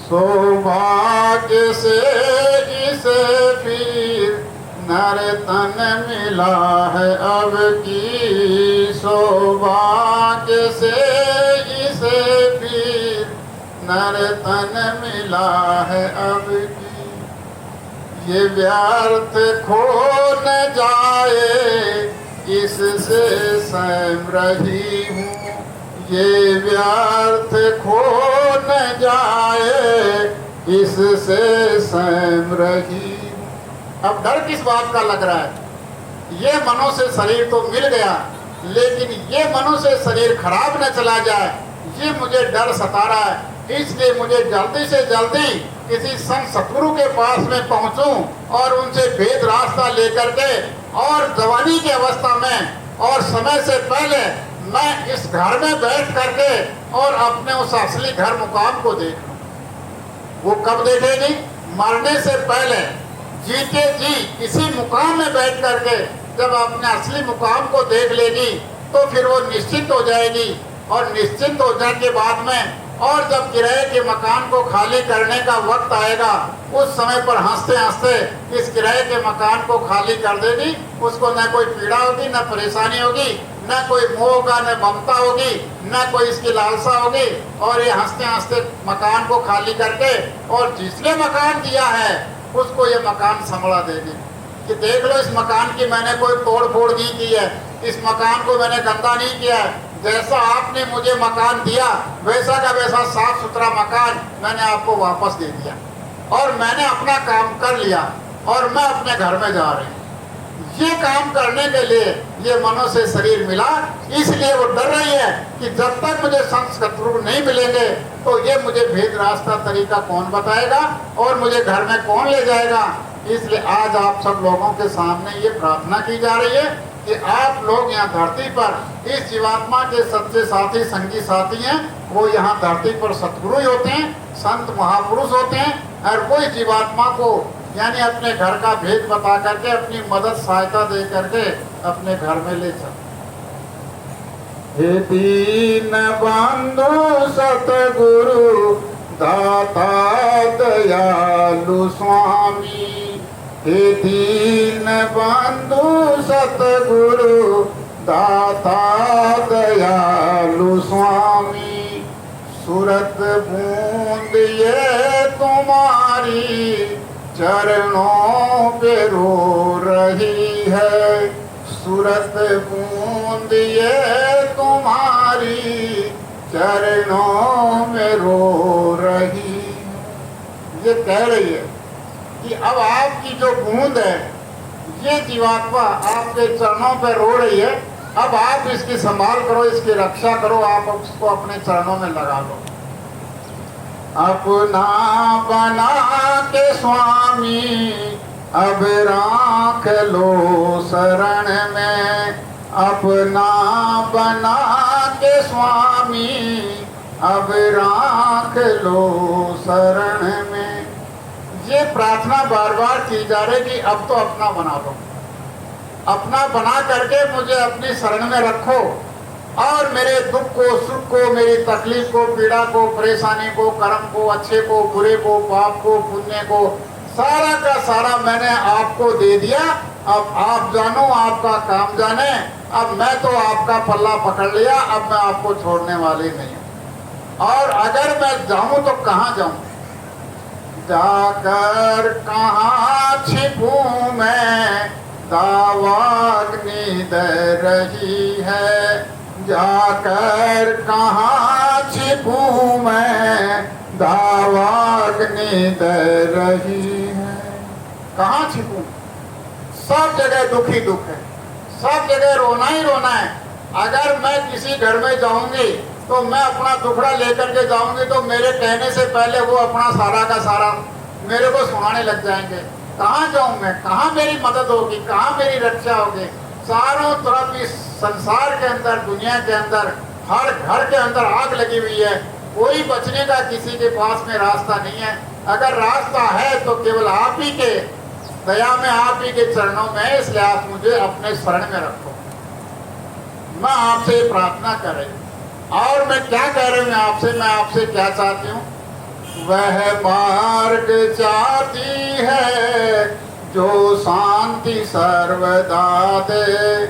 सौभाग्य से इसे फिर नर तन मिला है अब की, सौभाग्य से इसे फिर नर तन मिला है अब की। ये व्यर्थ खो न जाए इससे सहम रही हूँ, ये व्यर्थ खो न जाए इससे सहम रही हूँ। अब डर किस बात का लग रहा है? ये मनुष्य शरीर तो मिल गया, लेकिन ये मनुष्य शरीर खराब न चला जाए, ये मुझे डर सता रहा है। इसलिए मुझे जल्दी से जल्दी किसी संत सतगुरु के पास में पहुंचूं और उनसे भेद रास्ता लेकर के, और जवानी की अवस्था में और समय से पहले मैं इस घर में बैठ करके और अपने उस असली घर मुकाम को देख लूं। वो कब देखेगी? मरने से पहले जीते जी इसी मुकाम में बैठ करके जब अपने असली मुकाम को देख लेगी तो फिर वो निश्चिंत हो जाएगी। और निश्चिंत हो जाने के बाद में, और जब किराए के मकान को खाली करने का वक्त आएगा, उस समय पर हंसते हंसते इस किराए के मकान को खाली कर देगी। उसको न कोई पीड़ा होगी, न परेशानी होगी, न कोई मोह होगा, न ममता होगी, न कोई इसकी लालसा होगी। और ये हंसते हंसते मकान को खाली करके, और जिसने मकान दिया है उसको ये मकान संभला देगी कि देख लो, इस मकान की मैंने कोई तोड़ फोड़ नहीं की है, इस मकान को मैंने गंदा नहीं किया है, जैसा आपने मुझे मकान दिया वैसा का वैसा साफ सुथरा मकान मैंने आपको वापस दे दिया, और मैंने अपना काम कर लिया और मैं अपने घर में जा रही हूँ। ये काम करने के लिए ये मनुष्य शरीर मिला, इसलिए वो डर रही है कि जब तक मुझे संत सतगुरु नहीं मिलेंगे तो ये मुझे भेद रास्ता तरीका कौन बताएगा और मुझे घर में कौन ले जाएगा। इसलिए आज आप सब लोगों के सामने ये प्रार्थना की जा रही है कि आप लोग यहाँ धरती पर इस जीवात्मा के सच्चे साथी संगी साथी हैं। वो यहाँ धरती पर सतगुरु ही होते हैं, संत महापुरुष होते हैं, और वो इस जीवात्मा को यानी अपने घर का भेद बता करके अपनी मदद सहायता दे करके अपने घर में ले चल। हे दीन बंधु सतगुरु दाता दयालु स्वामी, हे दीन बंधु सतगुरु दाता दयालु स्वामी, सूरत बूंद ये तुम्हारी चरणों पे रो रही है, सूरत बूंद ये तुम्हारी चरणों में रो रही। ये कह रही है कि अब आपकी जो बूंद है, ये जीवात्मा आपके चरणों पे रो रही है, अब आप इसकी संभाल करो, इसकी रक्षा करो, आप उसको अपने चरणों में लगा लो। अपना बना के स्वामी अब राख लो शरण में, अपना बना के स्वामी अब राख लो शरण में। ये प्रार्थना बार बार की जा रही कि अब तो अपना बना लो, अपना बना करके मुझे अपनी शरण में रखो, और मेरे दुख को, सुख को, मेरी तकलीफ को, पीड़ा को, परेशानी को, कर्म को, अच्छे को, बुरे को, पाप को, पुण्य को, सारा का सारा मैंने आपको दे दिया। अब आप जानो, आपका काम जाने। अब मैं तो आपका पल्ला पकड़ लिया, अब मैं आपको छोड़ने वाली नहीं हूँ। और अगर मैं जाऊँ तो कहाँ जाऊँ? जाकर कहाँ छिपूं मैं, दावाग्नि दे रही है, जाकर कहाँ छिपूं मैं, दावाग्नि दे रही है। कहाँ छिपूं? सब जगह दुख ही दुख है, सब जगह रोना ही रोना है। अगर मैं किसी घर में जाऊंगी तो मैं अपना दुखड़ा लेकर के जाऊंगी तो मेरे कहने से पहले वो अपना सारा का सारा मेरे को सुनाने लग जाएंगे। कहाँ जाऊं मैं? कहाँ मेरी मदद होगी? कहाँ मेरी रक्षा होगी? चारों तरफ इस संसार के अंदर, दुनिया के अंदर, हर घर के अंदर आग लगी हुई है। कोई बचने का किसी के पास में रास्ता नहीं है। अगर रास्ता है तो केवल आप ही के दया में, आप ही के चरणों में। इसलिए आप मुझे अपने शरण में रखो। मैं आपसे प्रार्थना कर रही हूँ। और मैं क्या कह रही हूँ आपसे? मैं आपसे क्या चाहती हूँ वह मार्ग चाहती है जो शांति सर्वदा दे।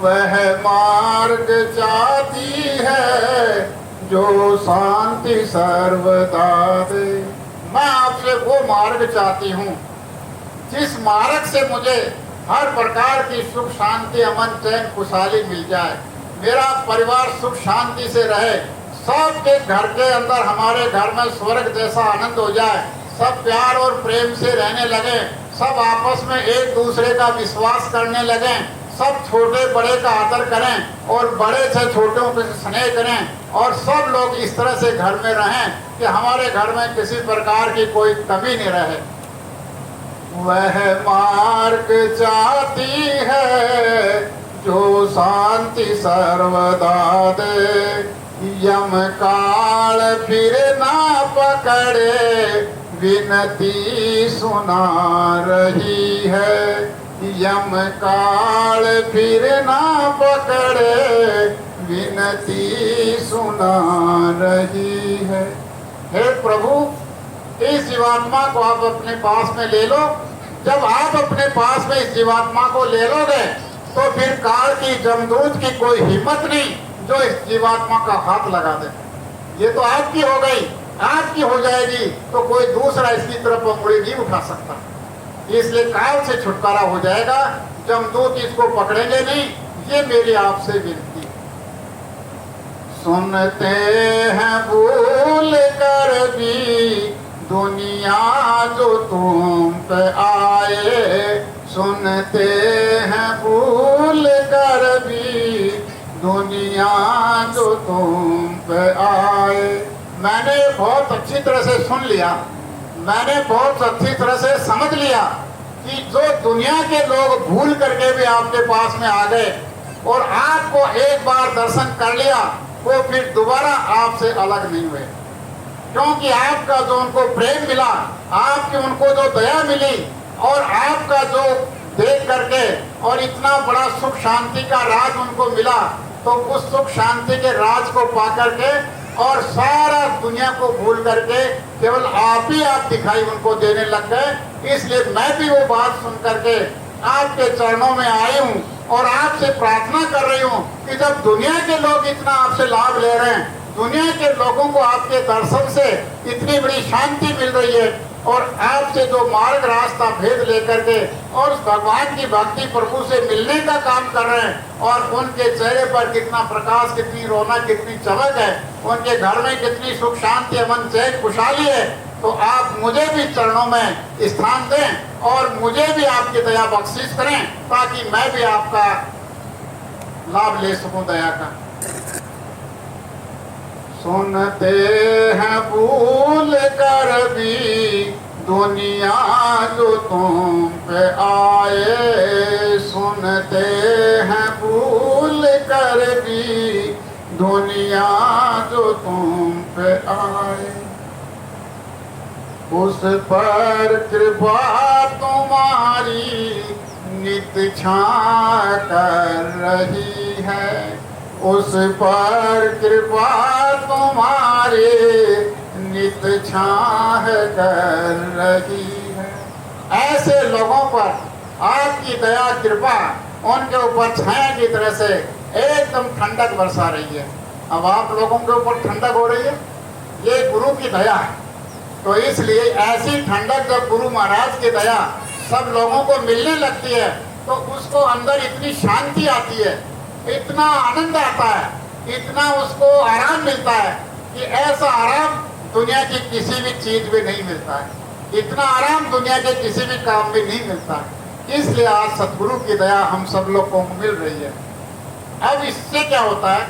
वह मार्ग चाहती है जो शांति सर्वदा दे। मैं आपसे वो मार्ग चाहती हूँ जिस मार्ग से मुझे हर प्रकार की सुख शांति अमन चैन खुशहाली मिल जाए, मेरा परिवार सुख शांति से रहे, सबके घर के अंदर हमारे घर में स्वर्ग जैसा आनंद हो जाए, सब प्यार और प्रेम से रहने लगे, सब आपस में एक दूसरे का विश्वास करने लगे, सब छोटे बड़े का आदर करें और बड़े से छोटों को स्नेह करें और सब लोग इस तरह से घर में रहें कि हमारे घर में किसी प्रकार की कोई कमी नहीं रहे। वह मार्ग चाहती है जो शांति सर्वदा दे। यम काल फिर ना पकड़े विनती सुना रही है। यम काल फिर ना पकड़े विनती सुना रही है। हे प्रभु, इस जीवात्मा को आप अपने पास में ले लो। जब आप अपने पास में इस जीवात्मा को ले लोगे तो फिर काल की जमदूत की कोई हिम्मत नहीं जो इस जीवात्मा का हाथ लगा दे। ये तो आपकी हो गई, आपकी हो जाएगी तो कोई दूसरा इसकी तरफ उंगली नहीं उठा सकता। इसलिए काल से छुटकारा हो जाएगा, जमदूत इसको पकड़ेंगे नहीं। ये मेरी आपसे विनती। सुनते हैं भूल कर भी दुनिया जो तुम पे आए। सुनते हैं भूल कर भी दुनिया जो तुम पे आए। मैंने बहुत अच्छी तरह से सुन लिया, मैंने बहुत अच्छी तरह से समझ लिया कि जो दुनिया के लोग भूल करके भी आपके पास में आ गए और आपको एक बार दर्शन कर लिया, वो फिर दोबारा आपसे अलग नहीं हुए, क्योंकि आपका जो उनको प्रेम मिला, आपकी उनको जो दया मिली और आपका जो देख करके और इतना बड़ा सुख शांति का राज उनको मिला, तो उस सुख शांति के राज को पा करके और सारा दुनिया को भूल करके केवल आप ही आप दिखाई उनको देने लग गए। इसलिए मैं भी वो बात सुन करके आपके चरणों में आई हूँ और आपसे प्रार्थना कर रही हूँ कि जब दुनिया के लोग इतना आपसे लाभ ले रहे हैं, दुनिया के लोगों को आपके दर्शन से इतनी बड़ी शांति मिल रही है और आपसे जो मार्ग रास्ता भेद लेकर के और उस भगवान की भक्ति प्रभु से मिलने का काम कर रहे हैं और उनके चेहरे पर कितना प्रकाश, कितनी रौनक, कितनी चमक है, उनके घर में कितनी सुख शांति अमन चैन खुशहाली है, तो आप मुझे भी चरणों में स्थान दें और मुझे भी आपकी दया बख्शिश करें ताकि मैं भी आपका लाभ ले सकूं दया का। सुनते हैं भूल कर भी दुनिया जो तुम पे आए। सुनते हैं भूल कर भी दुनिया जो तुम पे आए। उस पर कृपा तुम्हारी नित छा कर रही है। उस पर कृपा तुम्हारी नित छाह कर रही है। ऐसे लोगों पर आपकी दया कृपा उनके ऊपर छाया की तरह से एकदम ठंडक बरसा रही है। अब आप लोगों के ऊपर ठंडक हो रही है, ये गुरु की दया है। तो इसलिए ऐसी ठंडक जब गुरु महाराज की दया सब लोगों को मिलने लगती है तो उसको अंदर इतनी शांति आती है, इतना आनंद आता है, इतना उसको आराम मिलता है कि ऐसा आराम दुनिया की किसी भी चीज में नहीं मिलता है। इतना आराम दुनिया के किसी भी काम में नहीं मिलता है। इसलिए आज सतगुरु की दया हम सब लोग को मिल रही है। अब इससे क्या होता है?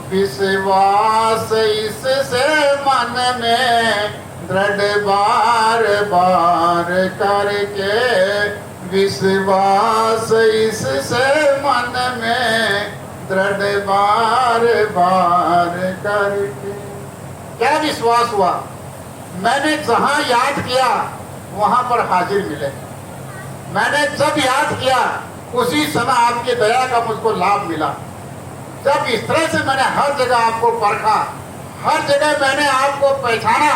विश्वास इससे मन में दृढ़ बार बार करके, विश्वास इससे मन में दृढ़ बार बार करके। क्या विश्वास हुआ? मैंने जहां याद किया वहां पर हाजिर मिले। मैंने जब याद किया उसी समय आपकी दया का मुझको लाभ मिला। जब इस तरह से मैंने हर जगह आपको परखा, हर जगह मैंने आपको पहचाना,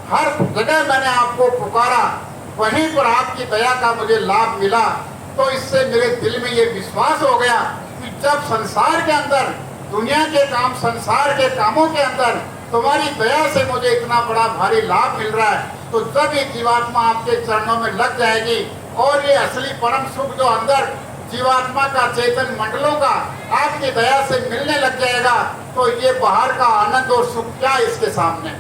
हर जगह मैंने आपको पुकारा, वहीं पर आपकी दया का मुझे लाभ मिला। तो इससे मेरे दिल में ये विश्वास हो गया कि जब संसार के अंदर, दुनिया के काम, संसार के कामों के अंदर तुम्हारी दया से मुझे इतना बड़ा भारी लाभ मिल रहा है, तो जब ये जीवात्मा आपके चरणों में लग जाएगी और ये असली परम सुख जो अंदर जीवात्मा का, चेतन मंडलों का आपकी दया से मिलने लग जाएगा, तो ये बाहर का आनंद और सुख क्या इसके सामने।